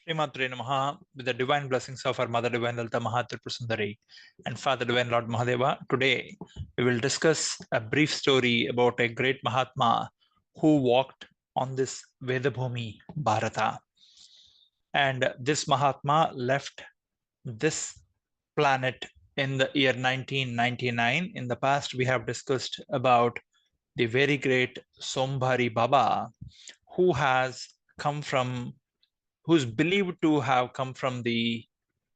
Shree Maathrey Namaha, with the divine blessings of our Mother Divine Lalita Mahatripurasundari and Father Divine Lord Mahadeva. Today, we will discuss a brief story about a great Mahatma who walked on this Vedabhumi Bharata. And this Mahatma left this planet in the year 1999. In the past, we have discussed about the very great Sombari Baba, who has come from who's believed to have come from the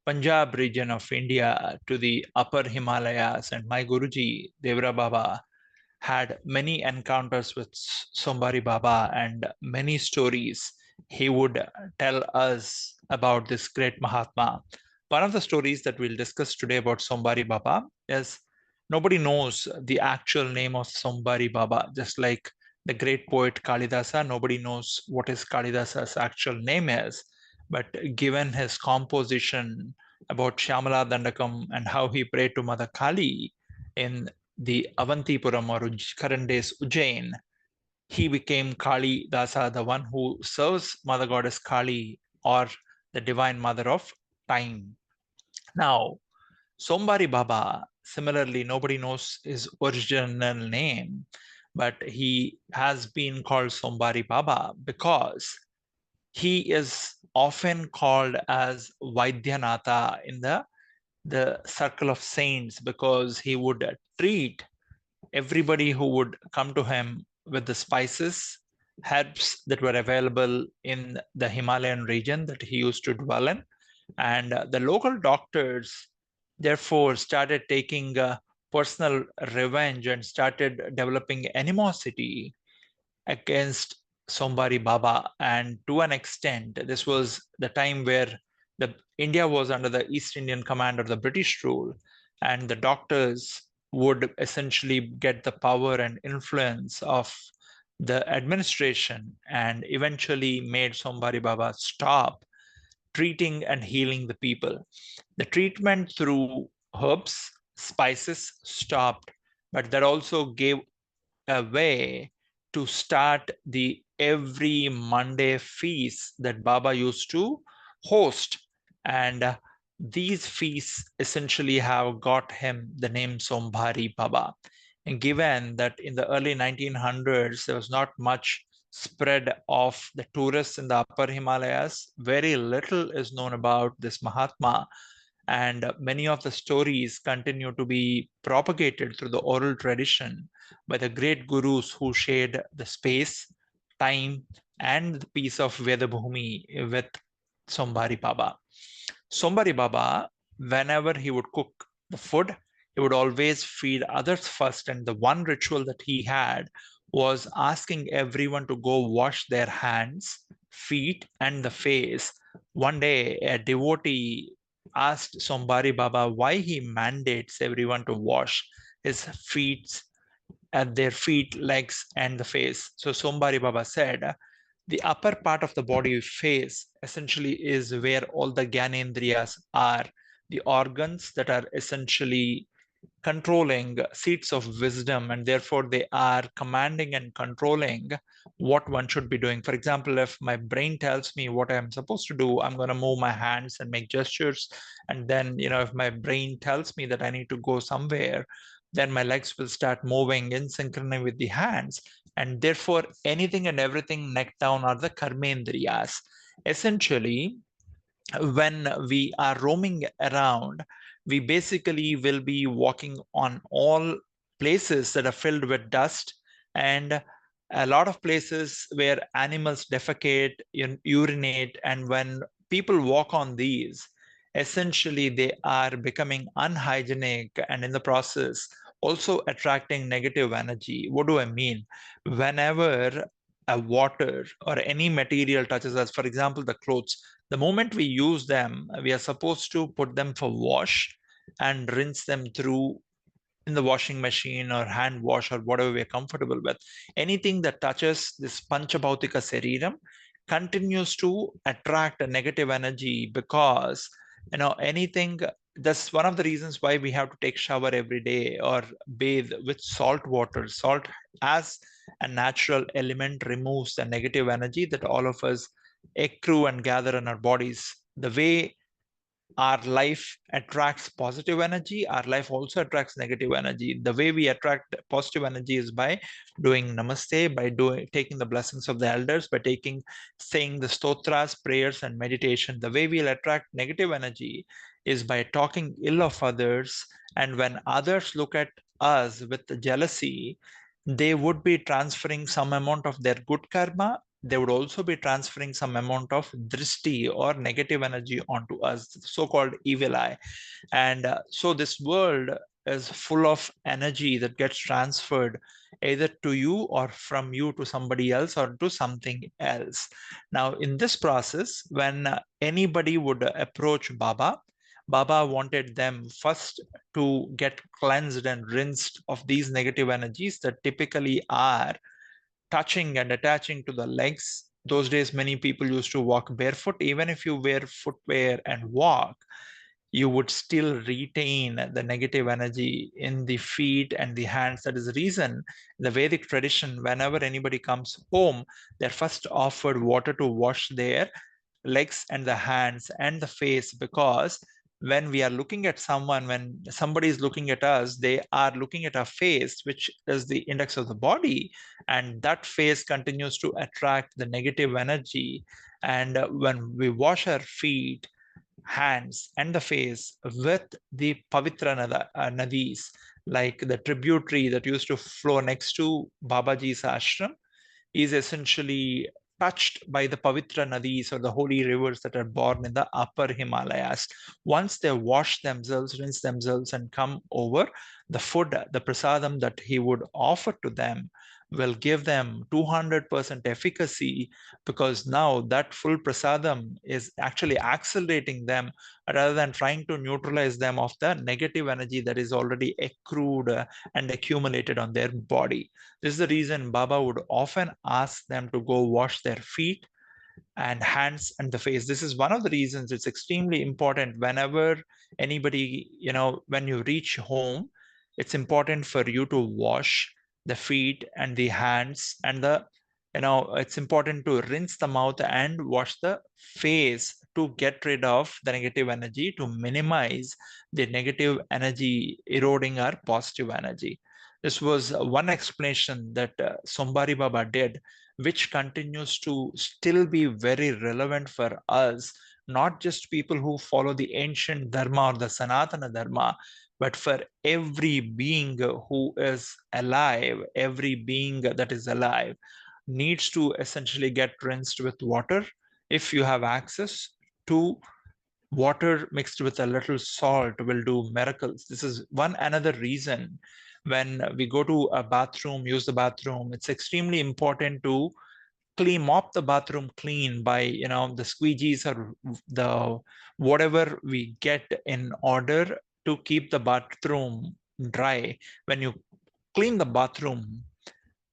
Punjab region of India to the upper Himalayas. And my Guruji, Devra Baba, had many encounters with Sombari Baba and many stories he would tell us about this great Mahatma. One of the stories that we'll discuss today about Sombari Baba is nobody knows the actual name of Sombari Baba, just like the great poet Kalidasa, nobody knows what his Kalidasa's actual name is. But given his composition about Shyamala Dandakam and how he prayed to Mother Kali in the Avantipuram or current days Ujjain, he became Kali Dasa, the one who serves Mother Goddess Kali or the Divine Mother of Time. Now, Sombari Baba, similarly, nobody knows his original name, but he has been called Sombari Baba because he is often called as Vaidyanatha in the circle of saints because he would treat everybody who would come to him with the spices, herbs that were available in the Himalayan region that he used to dwell in. And the local doctors, therefore, started taking personal revenge and started developing animosity against Sombari Baba. And to an extent, this was the time where India was under the East Indian Command or the British rule, and the doctors would essentially get the power and influence of the administration and eventually made Sombari Baba stop treating and healing the people. The treatment through herbs, spices stopped, but that also gave a way to start the every Monday feast that Baba used to host. And these feasts essentially have got him the name Sombari Baba. And given that in the early 1900s, there was not much spread of the tourists in the upper Himalayas, very little is known about this Mahatma. And many of the stories continue to be propagated through the oral tradition by the great gurus who shared the space, time, and the piece of Vedabhumi with Sombari Baba. Sombari Baba, whenever he would cook the food, he would always feed others first. And the one ritual that he had was asking everyone to go wash their hands, feet, and the face. One day, a devotee asked Sombari Baba why he mandates everyone to wash his feet at their feet, legs, and the face. So Sombari Baba said, the upper part of the body face essentially is where all the Gyanendriyas are, the organs that are essentially controlling seats of wisdom, and therefore they are commanding and controlling what one should be doing. For example, if my brain tells me what I'm supposed to do, I'm going to move my hands and make gestures. And then, if my brain tells me that I need to go somewhere, then my legs will start moving in synchrony with the hands. And therefore, anything and everything neck down are the karmendriyas. Essentially, when we are roaming around, we basically will be walking on all places that are filled with dust and a lot of places where animals defecate, urinate, and when people walk on these, essentially they are becoming unhygienic and in the process also attracting negative energy. What do I mean? Whenever a water or any material touches us, for example, the clothes, the moment we use them, we are supposed to put them for wash and rinse them through in the washing machine or hand wash or whatever we're comfortable with. Anything that touches this Panchabhautika Sariram continues to attract a negative energy because, anything that's one of the reasons why we have to take shower every day or bathe with salt water. Salt as a natural element removes the negative energy that all of us accrue and gather in our bodies. The way our life attracts positive energy, our life also attracts negative energy. The way we attract positive energy is by doing namaste, by taking the blessings of the elders, by saying the stotras, prayers, and meditation. The way we'll attract negative energy is by talking ill of others. And when others look at us with jealousy, they would be transferring some amount of their good karma. They would also be transferring some amount of drishti or negative energy onto us, so-called evil eye. And so this world is full of energy that gets transferred either to you or from you to somebody else or to something else. Now, in this process, when anybody would approach Baba, Baba wanted them first to get cleansed and rinsed of these negative energies that typically are touching and attaching to the legs. Those days, many people used to walk barefoot. Even if you wear footwear and walk, you would still retain the negative energy in the feet and the hands. That is the reason in the Vedic tradition, whenever anybody comes home, they're first offered water to wash their legs and the hands and the face, because when we are looking at someone, when somebody is looking at us, they are looking at our face, which is the index of the body, and that face continues to attract the negative energy. And when we wash our feet, hands, and the face with the Pavitra Nadis, like the tributary that used to flow next to Babaji's ashram, is essentially touched by the Pavitra Nadis or the holy rivers that are born in the upper Himalayas. Once they wash themselves, rinse themselves, and come over, the food, the prasadam that he would offer to them will give them 200% efficacy, because now that full prasadam is actually accelerating them rather than trying to neutralize them of the negative energy that is already accrued and accumulated on their body. This is the reason Baba would often ask them to go wash their feet and hands and the face. This is one of the reasons it's extremely important whenever anybody, when you reach home, it's important for you to wash the feet and the hands and it's important to rinse the mouth and wash the face to get rid of the negative energy, to minimize the negative energy eroding our positive energy. This was one explanation that Sombari Baba did, which continues to still be very relevant for us, not just people who follow the ancient dharma or the Sanatana dharma, but for every being who is alive. Every being that is alive needs to essentially get rinsed with water. If you have access to water mixed with a little salt, will do miracles. This is one another reason when we go to a bathroom, use the bathroom, it's extremely important to mop the bathroom clean by the squeegees or the whatever we get in order to keep the bathroom dry. When you clean the bathroom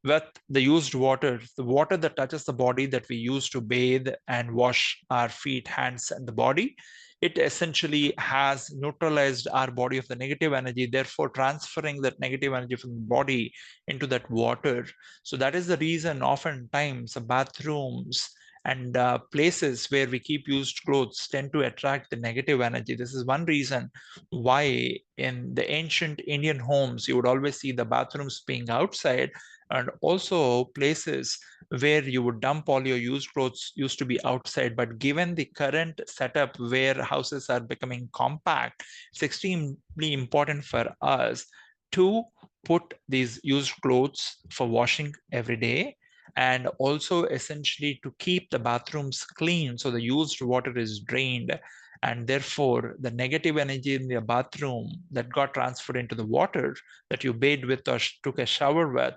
with the used water, the water that touches the body that we use to bathe and wash our feet, hands, and the body, it essentially has neutralized our body of the negative energy, therefore transferring that negative energy from the body into that water. So that is the reason oftentimes bathrooms and places where we keep used clothes tend to attract the negative energy. This is one reason why in the ancient Indian homes, you would always see the bathrooms being outside, and also places where you would dump all your used clothes used to be outside. But given the current setup where houses are becoming compact, it's extremely important for us to put these used clothes for washing every day, and also essentially to keep the bathrooms clean so the used water is drained, and therefore the negative energy in the bathroom that got transferred into the water that you bathed with or took a shower with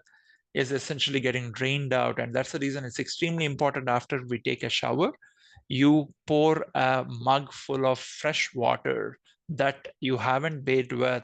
is essentially getting drained out. And that's the reason it's extremely important after we take a shower, you pour a mug full of fresh water that you haven't bathed with,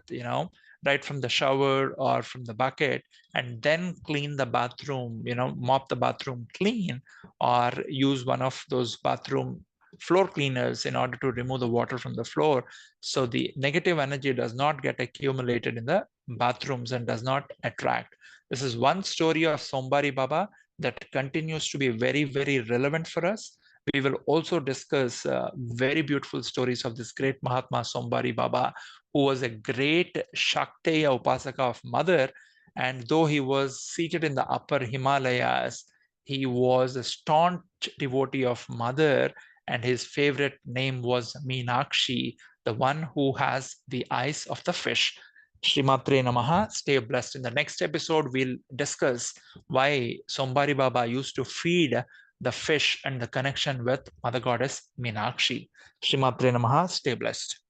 right from the shower or from the bucket, and then clean the bathroom, mop the bathroom clean, or use one of those bathroom floor cleaners in order to remove the water from the floor, so the negative energy does not get accumulated in the bathrooms and does not attract. This is one story of Sombari Baba that continues to be very, very relevant for us. We will also discuss very beautiful stories of this great Mahatma Sombari Baba, who was a great Shakteya Upasaka of Mother. And though he was seated in the upper Himalayas, he was a staunch devotee of Mother, and his favorite name was Meenakshi, the one who has the eyes of the fish. Shree Maathrey Namaha. Stay blessed. In the next episode, we'll discuss why Sombari Baba used to feed the fish and the connection with Mother Goddess Meenakshi. Shree Maathrey Namaha. Stay blessed.